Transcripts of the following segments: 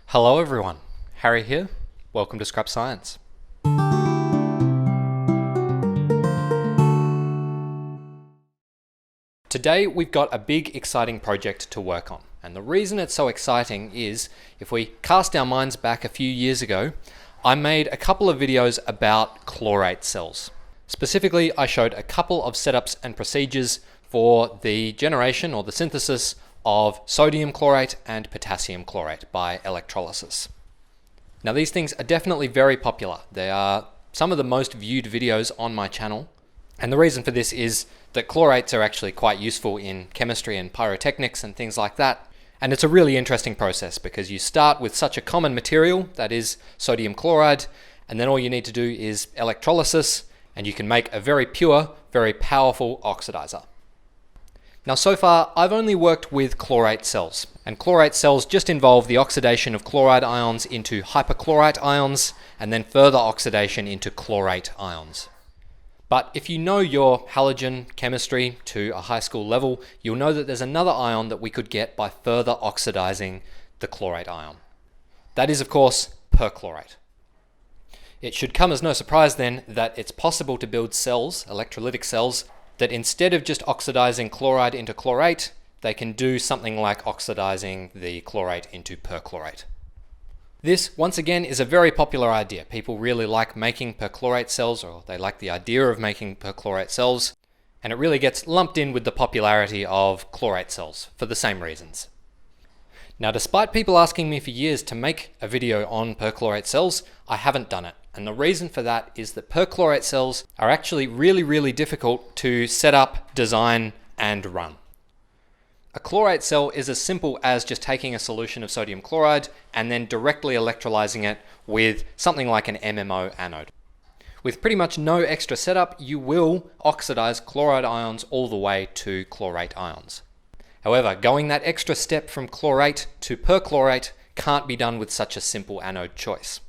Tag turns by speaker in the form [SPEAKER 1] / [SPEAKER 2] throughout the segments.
[SPEAKER 1] Hello everyone, Harry here. Welcome to Scrap Science. Today we've got a big exciting project to work on, and the reason it's so exciting is if we cast our minds back a few years ago, I made a couple of videos about chlorate cells. Specifically, I showed a couple of setups and procedures for the generation or the synthesis of sodium chlorate and potassium chlorate by electrolysis. Now these things are definitely very popular. They are some of the most viewed videos on my channel. And the reason for this is that chlorates are actually quite useful in chemistry and pyrotechnics and things like that. And it's a really interesting process because you start with such a common material, that is sodium chloride, and then all you need to do is electrolysis, and you can make a very pure, very powerful oxidizer. Now so far, I've only worked with chlorate cells, and chlorate cells just involve the oxidation of chloride ions into hypochlorite ions, and then further oxidation into chlorate ions. But if you know your halogen chemistry to a high school level, you'll know that there's another ion that we could get by further oxidizing the chlorate ion. That is, of course, perchlorate. It should come as no surprise then that it's possible to build cells, electrolytic cells, that instead of just oxidizing chloride into chlorate, they can do something like oxidizing the chlorate into perchlorate. This, once again, is a very popular idea. People really like making perchlorate cells, or they like the idea of making perchlorate cells, and it really gets lumped in with the popularity of chlorate cells for the same reasons. Now, despite people asking me for years to make a video on perchlorate cells, I haven't done it. And the reason for that is that perchlorate cells are actually really difficult to set up, design, and run. A chlorate cell is as simple as just taking a solution of sodium chloride and then directly electrolyzing it with something like an MMO anode. With pretty much no extra setup, you will oxidize chloride ions all the way to chlorate ions. However, going that extra step from chlorate to perchlorate can't be done with such a simple anode choice.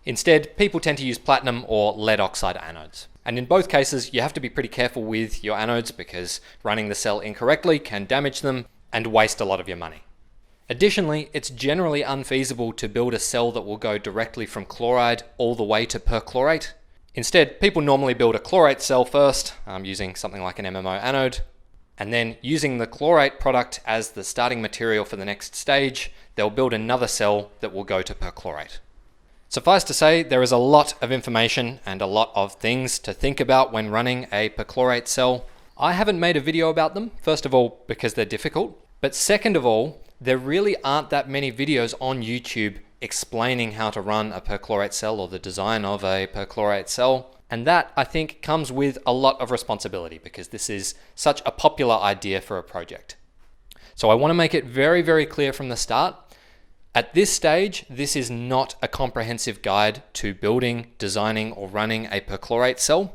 [SPEAKER 1] Instead, people tend to use platinum or lead oxide anodes. And in both cases, you have to be pretty careful with your anodes because running the cell incorrectly can damage them and waste a lot of your money. Additionally, it's generally unfeasible to build a cell that will go directly from chloride all the way to perchlorate. Instead, people normally build a chlorate cell first, using something like an MMO anode, and then using the chlorate product as the starting material for the next stage, they'll build another cell that will go to perchlorate. Suffice to say, there is a lot of information and a lot of things to think about when running a perchlorate cell. I haven't made a video about them, first of all because they're difficult, but second of all, there really aren't that many videos on YouTube explaining how to run a perchlorate cell or the design of a perchlorate cell. And that, I think, comes with a lot of responsibility because this is such a popular idea for a project. So I want to make it very clear from the start. At this stage, this is not a comprehensive guide to building, designing, or running a perchlorate cell.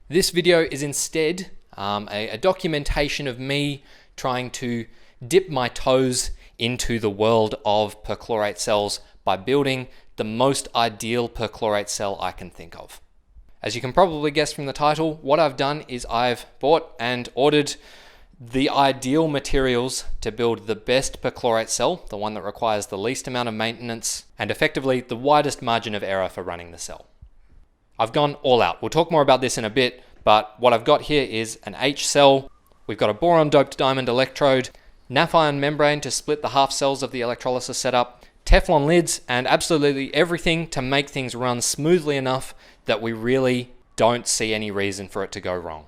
[SPEAKER 1] This video is instead a documentation of me trying to dip my toes into the world of perchlorate cells by building the most ideal perchlorate cell I can think of. As you can probably guess from the title, what I've done is I've bought and ordered the ideal materials to build the best perchlorate cell, the one that requires the least amount of maintenance, and effectively the widest margin of error for running the cell. I've gone all out. We'll talk more about this in a bit, but what I've got here is an H cell. We've got a boron-doped diamond electrode, naphthalene membrane to split the half cells of the electrolysis setup, Teflon lids, and absolutely everything to make things run smoothly enough that we really don't see any reason for it to go wrong.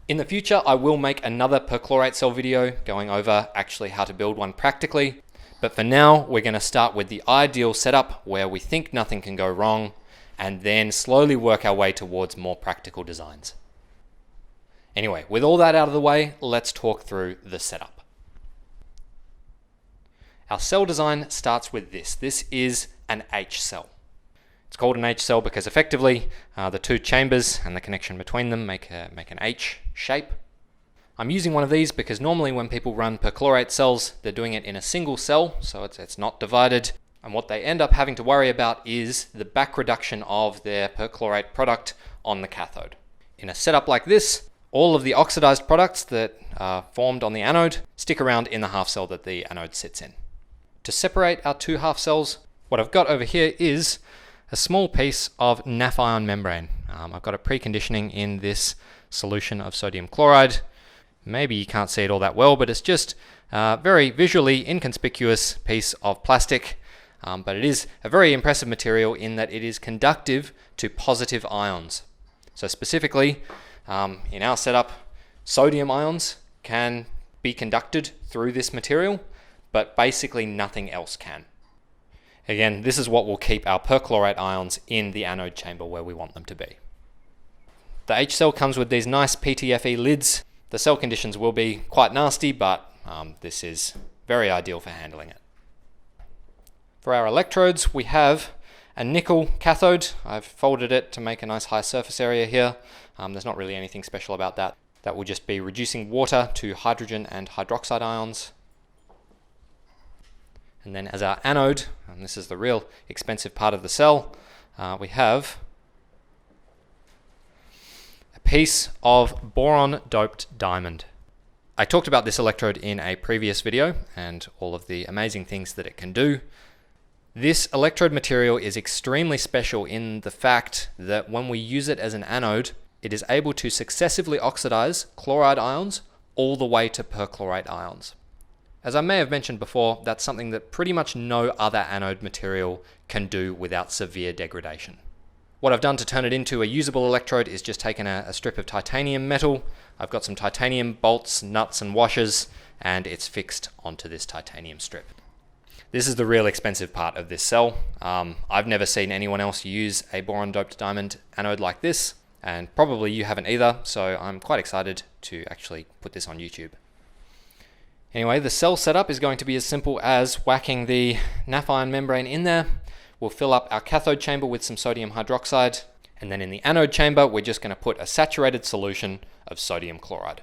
[SPEAKER 1] In the future, I will make another perchlorate cell video going over actually how to build one practically. But for now, we're going to start with the ideal setup where we think nothing can go wrong, and then slowly work our way towards more practical designs. Anyway, with all that out of the way, let's talk through the setup. Our cell design starts with this. This is an H cell. It's called an H cell because effectively the two chambers and the connection between them make an H shape. I'm using one of these because normally when people run perchlorate cells, they're doing it in a single cell, so it's not divided. And what they end up having to worry about is the back reduction of their perchlorate product on the cathode. In a setup like this, all of the oxidized products that are formed on the anode stick around in the half cell that the anode sits in. To separate our two half cells, what I've got over here is a small piece of naphthalene membrane. I've got a preconditioning in this solution of sodium chloride. Maybe you can't see it all that well, but it's just a very visually inconspicuous piece of plastic, but it is a very impressive material in that it is conductive to positive ions. So specifically, in our setup, sodium ions can be conducted through this material, but basically nothing else can. Again, this is what will keep our perchlorate ions in the anode chamber where we want them to be. The H cell comes with these nice PTFE lids. The cell conditions will be quite nasty, but this is very ideal for handling it. For our electrodes, we have a nickel cathode. I've folded it to make a nice high surface area here. There's not really anything special about that. That will just be reducing water to hydrogen and hydroxide ions. And then as our anode, and this is the real expensive part of the cell, we have a piece of boron-doped diamond. I talked about this electrode in a previous video and all of the amazing things that it can do. This electrode material is extremely special in the fact that when we use it as an anode, it is able to successively oxidize chloride ions all the way to perchlorate ions. As I may have mentioned before, that's something that pretty much no other anode material can do without severe degradation. What I've done to turn it into a usable electrode is just taken a strip of titanium metal. I've got some titanium bolts, nuts and washers, and it's fixed onto this titanium strip. This is the real expensive part of this cell. I've never seen anyone else use a boron-doped diamond anode like this, and probably you haven't either, so I'm quite excited to actually put this on YouTube. Anyway, the cell setup is going to be as simple as whacking the naphthalene membrane in there. We'll fill up our cathode chamber with some sodium hydroxide, and then in the anode chamber, we're just going to put a saturated solution of sodium chloride.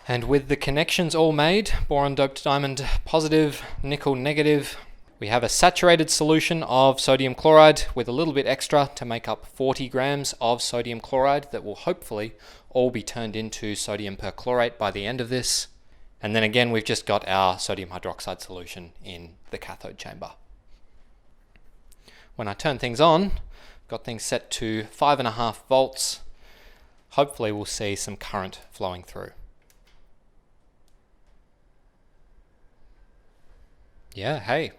[SPEAKER 1] And with the connections all made, boron-doped diamond positive, nickel negative, we have a saturated solution of sodium chloride with a little bit extra to make up 40 grams of sodium chloride that will hopefully all be turned into sodium perchlorate by the end of this. And then again, we've just got our sodium hydroxide solution in the cathode chamber. When I turn things on, I've got things set to 5.5 volts. Hopefully we'll see some current flowing through. Yeah, hey.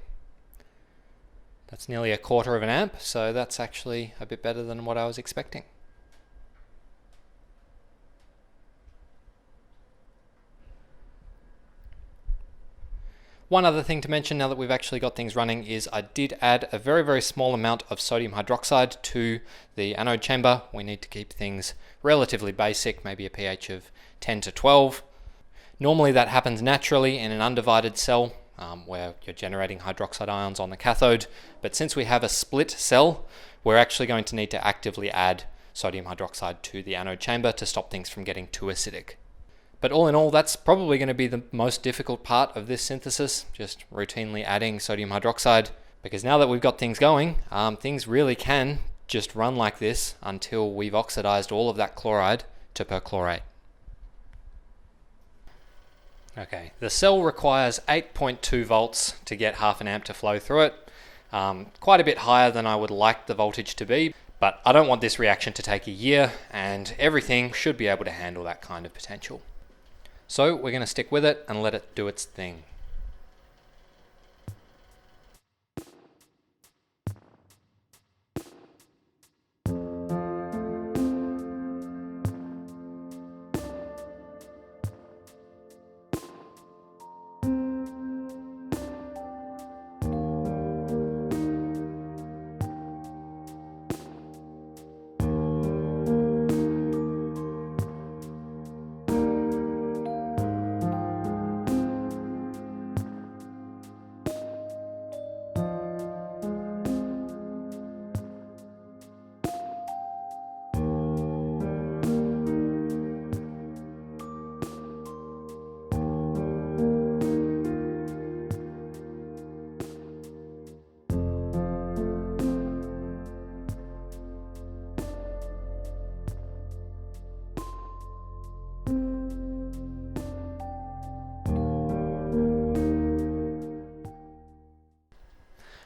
[SPEAKER 1] That's nearly 1/4 of an amp, so that's actually a bit better than what I was expecting. One other thing to mention now that we've actually got things running is I did add a very, very small amount of sodium hydroxide to the anode chamber. We need to keep things relatively basic, maybe a pH of 10 to 12. Normally that happens naturally in an undivided cell, where you're generating hydroxide ions on the cathode, but since we have a split cell, we're actually going to need to actively add sodium hydroxide to the anode chamber to stop things from getting too acidic. But all in all, that's probably going to be the most difficult part of this synthesis, just routinely adding sodium hydroxide, because now that we've got things going, things really can just run like this until we've oxidized all of that chloride to perchlorate. Okay, the cell requires 8.2 volts to get half an amp to flow through it. Quite a bit higher than I would like the voltage to be, but I don't want this reaction to take a year, and everything should be able to handle that kind of potential. So we're going to stick with it and let it do its thing.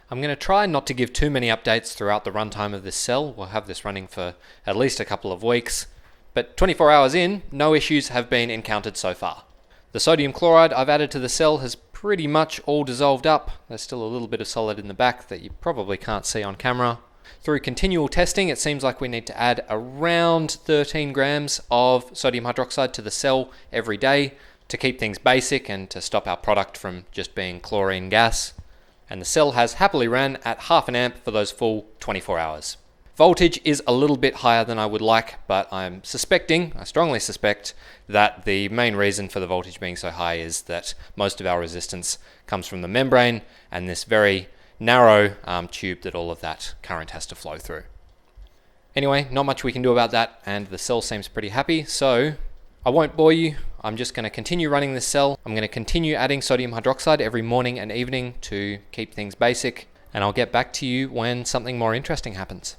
[SPEAKER 1] I'm going to try not to give too many updates throughout the runtime of this cell. We'll have this running for at least a couple of weeks, but 24 hours in, no issues have been encountered so far. The sodium chloride I've added to the cell has pretty much all dissolved up. There's still a little bit of solid in the back that you probably can't see on camera. Through continual testing, it seems like we need to add around 13 grams of sodium hydroxide to the cell every day to keep things basic and to stop our product from just being chlorine gas. And the cell has happily ran at 0.5 amp for those full 24 hours. Voltage is a little bit higher than I would like, but I strongly suspect that the main reason for the voltage being so high is that most of our resistance comes from the membrane and this very narrow tube that all of that current has to flow through. Anyway, not much we can do about that, and the cell seems pretty happy, so I won't bore you. I'm just going to continue running this cell. I'm going to continue adding sodium hydroxide every morning and evening to keep things basic, and I'll get back to you when something more interesting happens.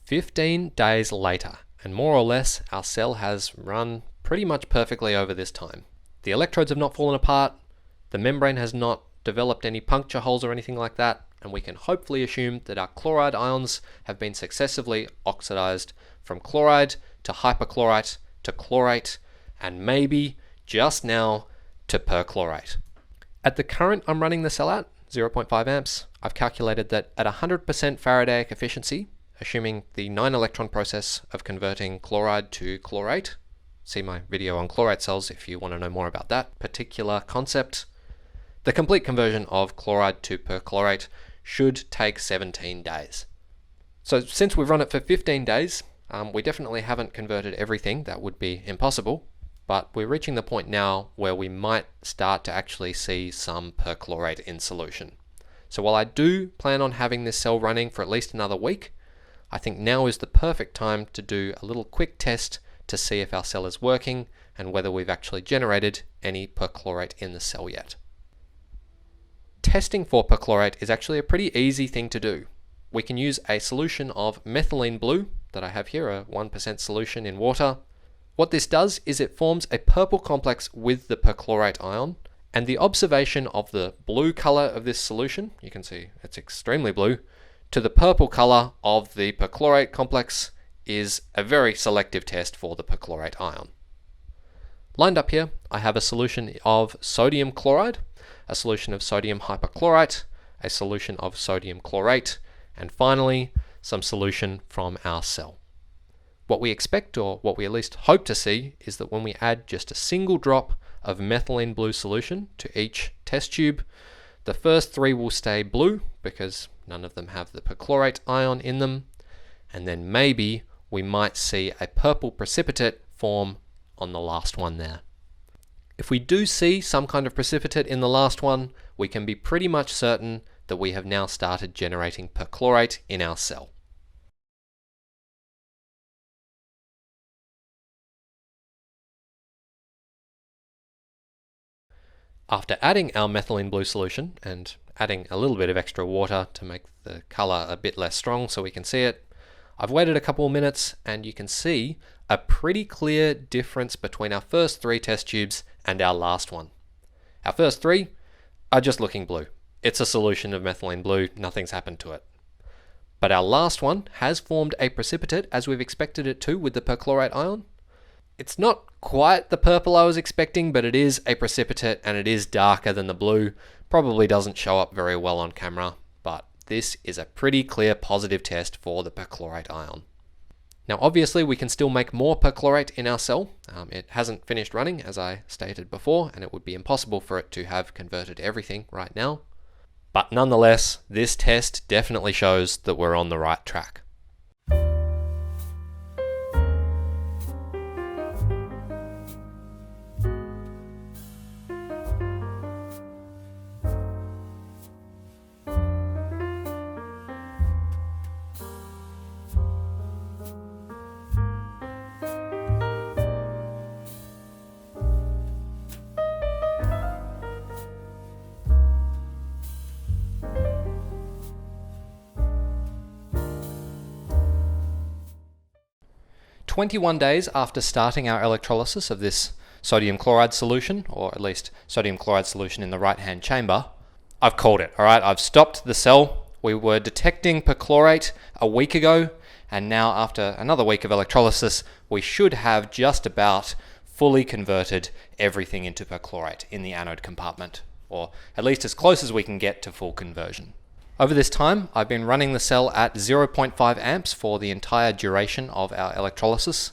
[SPEAKER 1] "15 days later, and more or less our cell has run pretty much perfectly over this time. The electrodes have not fallen apart, the membrane has not developed any puncture holes or anything like that, and we can hopefully assume that our chloride ions have been successively oxidized from chloride to hypochlorite to chlorate, and maybe just now to perchlorate. At the current I'm running the cell at, 0.5 amps, I've calculated that at 100% Faradaic efficiency, assuming the 9-electron process of converting chloride to chlorate, see my video on chlorate cells if you want to know more about that particular concept, the complete conversion of chloride to perchlorate should take 17 days. So since we've run it for 15 days, we definitely haven't converted everything. That would be impossible, but we're reaching the point now where we might start to actually see some perchlorate in solution. So while I do plan on having this cell running for at least another week, I think now is the perfect time to do a little quick test to see if our cell is working and whether we've actually generated any perchlorate in the cell yet. Testing for perchlorate is actually a pretty easy thing to do. We can use a solution of methylene blue that I have here, a 1% solution in water. What this does is it forms a purple complex with the perchlorate ion, and the observation of the blue color of this solution, you can see it's extremely blue, to the purple color of the perchlorate complex is a very selective test for the perchlorate ion. Lined up here, I have a solution of sodium chloride, a solution of sodium hypochlorite, a solution of sodium chlorate, and finally, some solution from our cell. What we expect, or what we at least hope to see, is that when we add just a single drop of methylene blue solution to each test tube, the first 3 will stay blue because none of them have the perchlorate ion in them, and then maybe we might see a purple precipitate form on the last one there. If we do see some kind of precipitate in the last one, we can be pretty much certain that we have now started generating perchlorate in our cell. After adding our methylene blue solution and adding a little bit of extra water to make the color a bit less strong so we can see it, I've waited a couple of minutes and you can see a pretty clear difference between our first 3 test tubes and our last one. Our first 3 are just looking blue. It's a solution of methylene blue, nothing's happened to it. But our last one has formed a precipitate as we've expected it to with the perchlorate ion. It's not quite the purple I was expecting, but it is a precipitate and it is darker than the blue. Probably doesn't show up very well on camera, but this is a pretty clear positive test for the perchlorate ion. Now obviously we can still make more perchlorate in our cell. It hasn't finished running as I stated before, and it would be impossible for it to have converted everything right now. But nonetheless, this test definitely shows that we're on the right track. "21 days after starting our electrolysis of this sodium chloride solution, or at least sodium chloride solution in the right-hand chamber, I've called it, alright? I've stopped the cell. We were detecting perchlorate a week ago, and now after another week of electrolysis, we should have just about fully converted everything into perchlorate in the anode compartment, or at least as close as we can get to full conversion. Over this time, I've been running the cell at 0.5 amps for the entire duration of our electrolysis.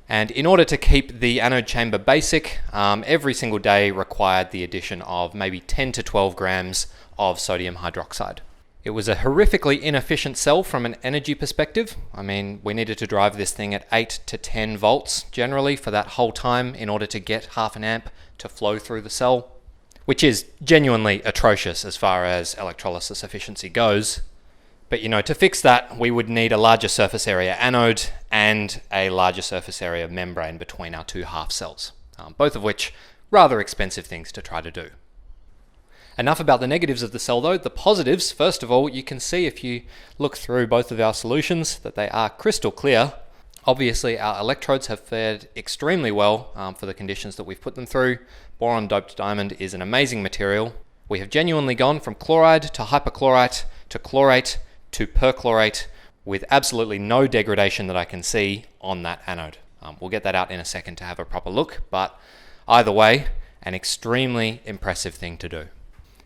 [SPEAKER 1] And in order to keep the anode chamber basic, every single day required the addition of maybe 10 to 12 grams of sodium hydroxide. It was a horrifically inefficient cell from an energy perspective. I mean, we needed to drive this thing at 8 to 10 volts generally for that whole time in order to get half an amp to flow through the cell, which is genuinely atrocious as far as electrolysis efficiency goes. But to fix that, we would need a larger surface area anode and a larger surface area membrane between our two half cells, both of which rather expensive things to try to do. Enough about the negatives of the cell though. The positives, first of all, you can see if you look through both of our solutions that they are crystal clear. Obviously our electrodes have fared extremely well for the conditions that we've put them through. Boron-doped diamond is an amazing material. We have genuinely gone from chloride to hypochlorite to chlorate to perchlorate with absolutely no degradation that I can see on that anode. We'll get that out in a second to have a proper look, but either way, an extremely impressive thing to do.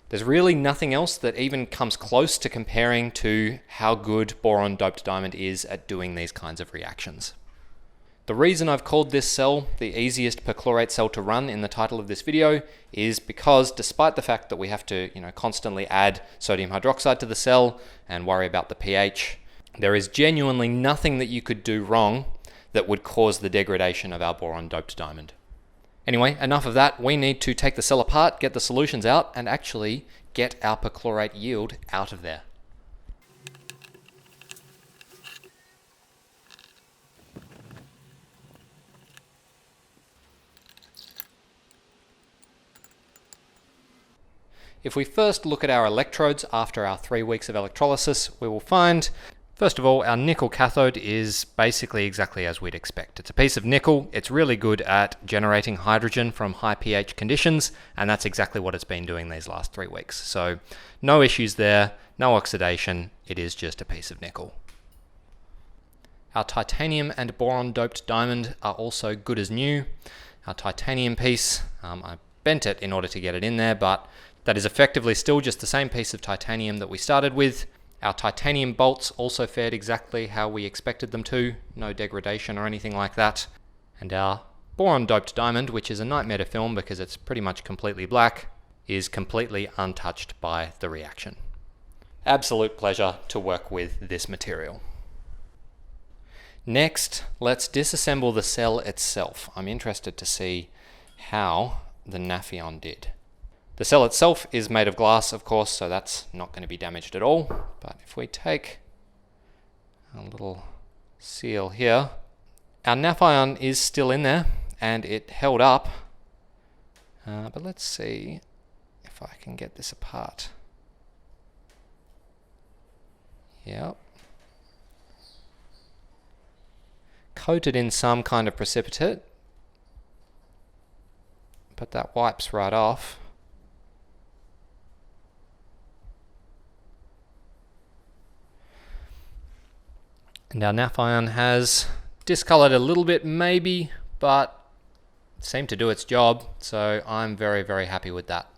[SPEAKER 1] There's really nothing else that even comes close to comparing to how good boron-doped diamond is at doing these kinds of reactions. The reason I've called this cell the easiest perchlorate cell to run in the title of this video is because despite the fact that we have to constantly add sodium hydroxide to the cell and worry about the pH, there is genuinely nothing that you could do wrong that would cause the degradation of our boron-doped diamond. Anyway, enough of that. We need to take the cell apart, get the solutions out, and actually get our perchlorate yield out of there. If we first look at our electrodes after our 3 weeks of electrolysis, we will find, first of all, our nickel cathode is basically exactly as we'd expect. It's a piece of nickel. It's really good at generating hydrogen from high pH conditions, and that's exactly what it's been doing these last 3 weeks. So no issues there, no oxidation. It is just a piece of nickel. Our titanium and boron-doped diamond are also good as new. Our titanium piece, I bent it in order to get it in there, but that is effectively still just the same piece of titanium that we started with. Our titanium bolts also fared exactly how we expected them to, no degradation or anything like that. And our boron-doped diamond, which is a nightmare to film because it's pretty much completely black, is completely untouched by the reaction. Absolute pleasure to work with this material. Next, let's disassemble the cell itself. I'm interested to see how the Nafion did. The cell itself is made of glass, of course, so that's not going to be damaged at all. But if we take a little seal here, our Nafion is still in there and it held up. But let's see if I can get this apart. Yep. Coated in some kind of precipitate, but that wipes right off. And our NAF ion has discolored a little bit maybe, but seemed to do its job, so I'm very, very happy with that.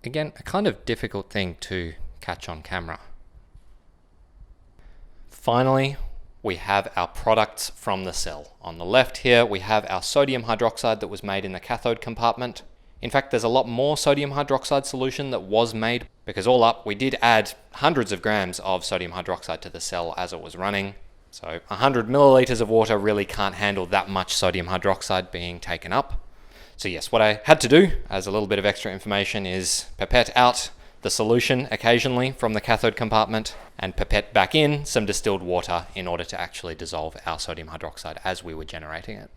[SPEAKER 1] Again, a kind of difficult thing to catch on camera. Finally, we have our products from the cell. On the left here, we have our sodium hydroxide that was made in the cathode compartment. In fact, there's a lot more sodium hydroxide solution that was made, because all up, we did add hundreds of grams of sodium hydroxide to the cell as it was running. So 100 milliliters of water really can't handle that much sodium hydroxide being taken up. So yes, what I had to do, as a little bit of extra information, is pipette out the solution occasionally from the cathode compartment and pipette back in some distilled water in order to actually dissolve our sodium hydroxide as we were generating it.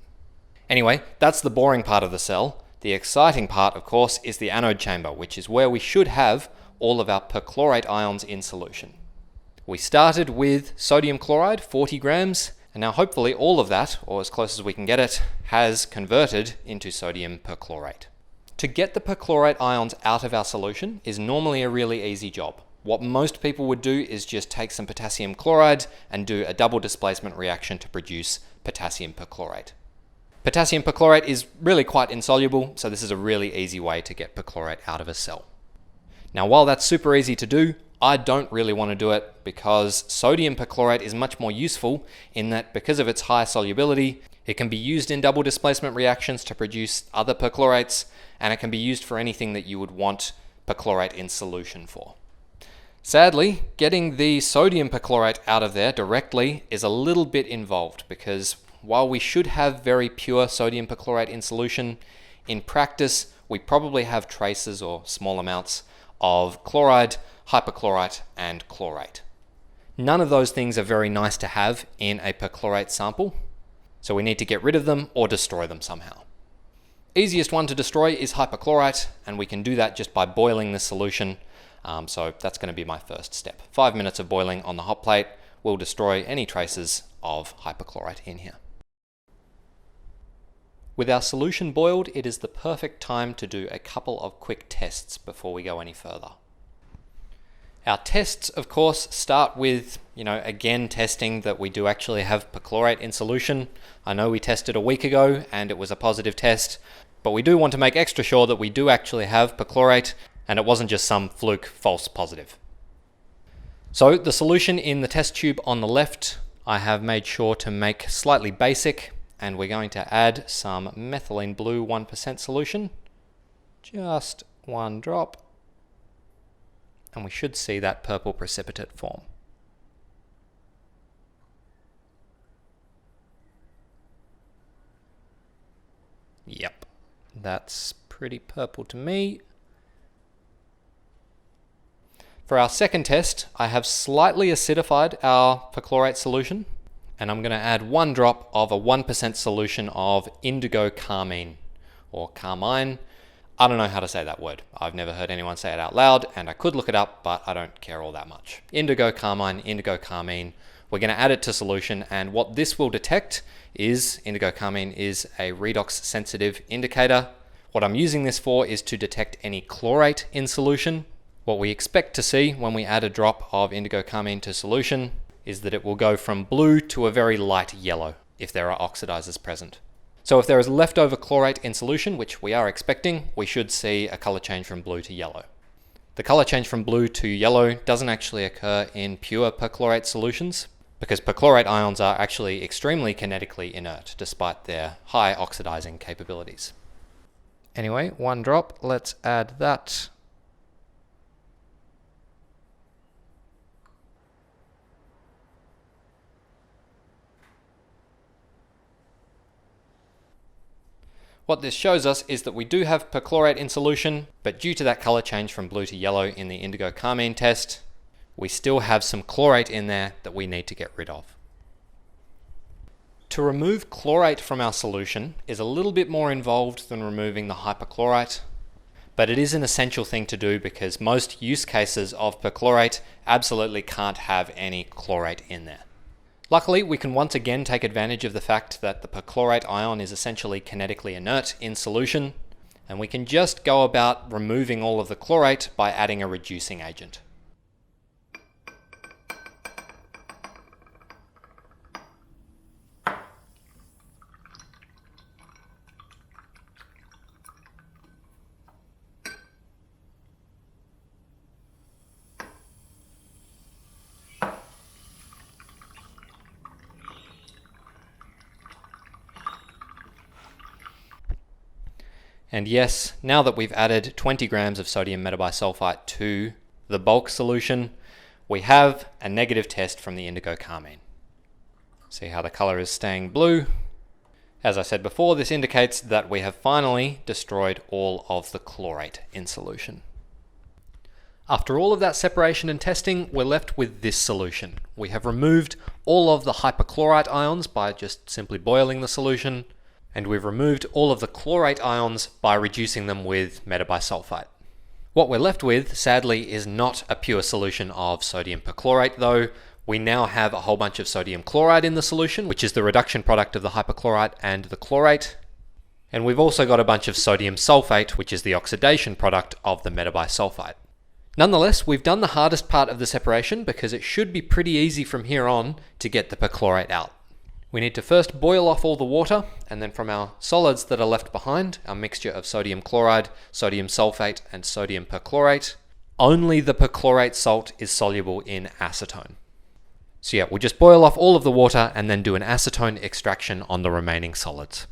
[SPEAKER 1] Anyway, that's the boring part of the cell. The exciting part, of course, is the anode chamber, which is where we should have all of our perchlorate ions in solution. We started with sodium chloride, 40 grams, and now hopefully all of that, or as close as we can get it, has converted into sodium perchlorate. To get the perchlorate ions out of our solution is normally a really easy job. What most people would do is just take some potassium chloride and do a double displacement reaction to produce potassium perchlorate. Potassium perchlorate is really quite insoluble, so this is a really easy way to get perchlorate out of a cell. Now, while that's super easy to do, I don't really want to do it because sodium perchlorate is much more useful in that because of its high solubility, it can be used in double displacement reactions to produce other perchlorates, and it can be used for anything that you would want perchlorate in solution for. Sadly, getting the sodium perchlorate out of there directly is a little bit involved because while we should have very pure sodium perchlorate in solution, in practice we probably have traces or small amounts of chloride, hypochlorite, and chlorate. None of those things are very nice to have in a perchlorate sample, so we need to get rid of them or destroy them somehow. Easiest one to destroy is hypochlorite, and we can do that just by boiling the solution, so that's going to be my first step. 5 minutes of boiling on the hot plate will destroy any traces of hypochlorite in here. With our solution boiled, it is the perfect time to do a couple of quick tests before we go any further. Our tests, of course, start with, again, testing that we do actually have perchlorate in solution. I know we tested a week ago and it was a positive test, but we do want to make extra sure that we do actually have perchlorate and it wasn't just some fluke false positive. So the solution in the test tube on the left, I have made sure to make slightly basic, and we're going to add some methylene blue 1% solution, just 1 drop, and we should see that purple precipitate form. Yep, that's pretty purple to me. For our second test, I have slightly acidified our perchlorate solution, and I'm going to add 1 drop of a 1% solution of indigo carmine, or carmine. I don't know how to say that word. I've never heard anyone say it out loud, and I could look it up, but I don't care all that much. Indigo carmine, indigo carmine. We're going to add it to solution, and what this will detect is, indigo carmine is a redox sensitive indicator. What I'm using this for is to detect any chlorate in solution. What we expect to see when we add a drop of indigo carmine to solution is that it will go from blue to a very light yellow if there are oxidizers present. So if there is leftover chlorate in solution, which we are expecting, we should see a color change from blue to yellow. The color change from blue to yellow doesn't actually occur in pure perchlorate solutions because perchlorate ions are actually extremely kinetically inert despite their high oxidizing capabilities. Anyway, 1 drop, let's add that. What this shows us is that we do have perchlorate in solution, but due to that color change from blue to yellow in the indigo carmine test, we still have some chlorate in there that we need to get rid of. To remove chlorate from our solution is a little bit more involved than removing the hypochlorite, but it is an essential thing to do because most use cases of perchlorate absolutely can't have any chlorate in there. Luckily, we can once again take advantage of the fact that the perchlorate ion is essentially kinetically inert in solution, and we can just go about removing all of the chlorate by adding a reducing agent. And yes, now that we've added 20 grams of sodium metabisulfite to the bulk solution, we have a negative test from the indigo carmine. See how the color is staying blue? As I said before, this indicates that we have finally destroyed all of the chlorate in solution. After all of that separation and testing, we're left with this solution. We have removed all of the hypochlorite ions by just simply boiling the solution, and we've removed all of the chlorate ions by reducing them with metabisulfite. What we're left with, sadly, is not a pure solution of sodium perchlorate, though. We now have a whole bunch of sodium chloride in the solution, which is the reduction product of the hypochlorite and the chlorate. And we've also got a bunch of sodium sulfate, which is the oxidation product of the metabisulfite. Nonetheless, we've done the hardest part of the separation because it should be pretty easy from here on to get the perchlorate out. We need to first boil off all the water, and then from our solids that are left behind, our mixture of sodium chloride, sodium sulfate, and sodium perchlorate, only the perchlorate salt is soluble in acetone. So yeah, we'll just boil off all of the water and then do an acetone extraction on the remaining solids.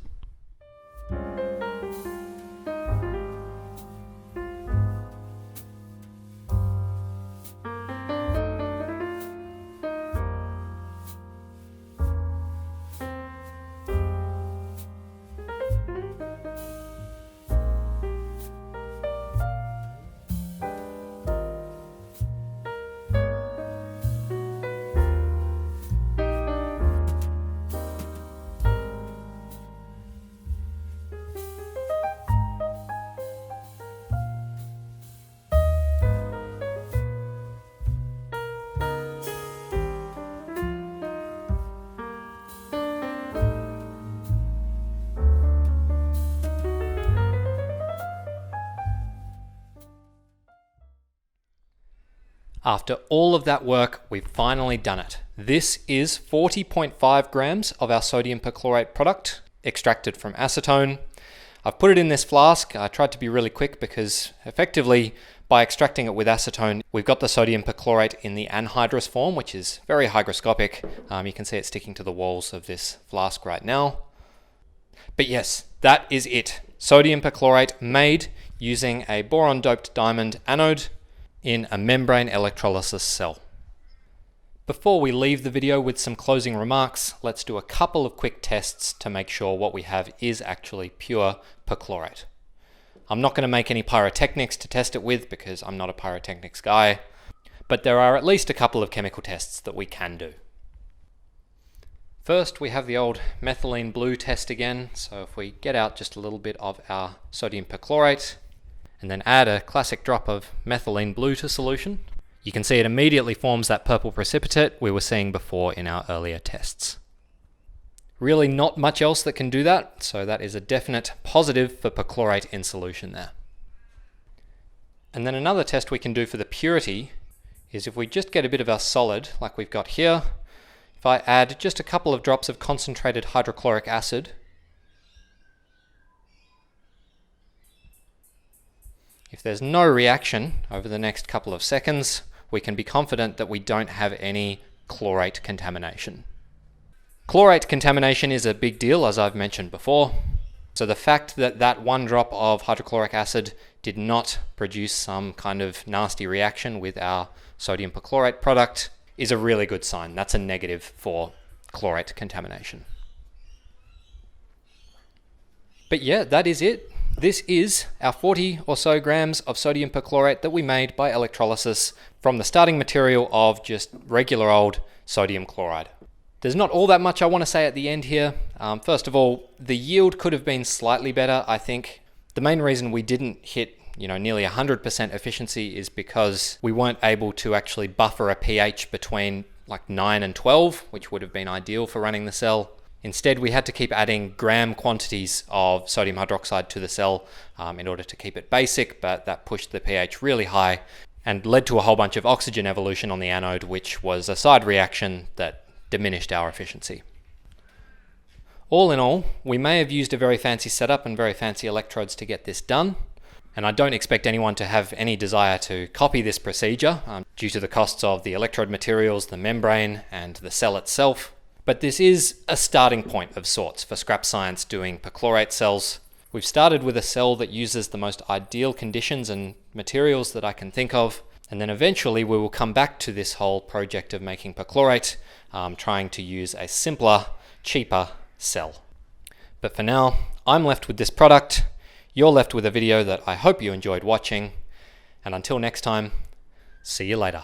[SPEAKER 1] After all of that work, we've finally done it. This is 40.5 grams of our sodium perchlorate product extracted from acetone. I've put it in this flask. I tried to be really quick because effectively by extracting it with acetone, we've got the sodium perchlorate in the anhydrous form, which is very hygroscopic. You can see it sticking to the walls of this flask right now. But yes, that is it. Sodium perchlorate made using a boron-doped diamond anode in a membrane electrolysis cell. Before we leave the video with some closing remarks, let's do a couple of quick tests to make sure what we have is actually pure perchlorate. I'm not going to make any pyrotechnics to test it with because I'm not a pyrotechnics guy, but there are at least a couple of chemical tests that we can do. First, we have the old methylene blue test again. So if we get out just a little bit of our sodium perchlorate and then add a classic drop of methylene blue to solution, you can see it immediately forms that purple precipitate we were seeing before in our earlier tests. Really not much else that can do that, so that is a definite positive for perchlorate in solution there. And then another test we can do for the purity is if we just get a bit of our solid like we've got here, if I add just a couple of drops of concentrated hydrochloric acid, if there's no reaction over the next couple of seconds, we can be confident that we don't have any chlorate contamination. Chlorate contamination is a big deal, as I've mentioned before. So the fact that that one drop of hydrochloric acid did not produce some kind of nasty reaction with our sodium perchlorate product is a really good sign. That's a negative for chlorate contamination. But yeah, that is it. This is our 40 or so grams of sodium perchlorate that we made by electrolysis from the starting material of just regular old sodium chloride. There's not all that much I want to say at the end here. First of all, the yield could have been slightly better, I think. The main reason we didn't hit nearly 100% efficiency is because we weren't able to actually buffer a pH between like 9 and 12, which would have been ideal for running the cell. Instead, we had to keep adding gram quantities of sodium hydroxide to the cell in order to keep it basic, but that pushed the pH really high and led to a whole bunch of oxygen evolution on the anode, which was a side reaction that diminished our efficiency. All in all, we may have used a very fancy setup and very fancy electrodes to get this done, and I don't expect anyone to have any desire to copy this procedure due to the costs of the electrode materials, the membrane, and the cell itself. But this is a starting point of sorts for scrap science doing perchlorate cells. We've started with a cell that uses the most ideal conditions and materials that I can think of, and then eventually we will come back to this whole project of making perchlorate, trying to use a simpler, cheaper cell. But for now, I'm left with this product, you're left with a video that I hope you enjoyed watching, and until next time, see you later.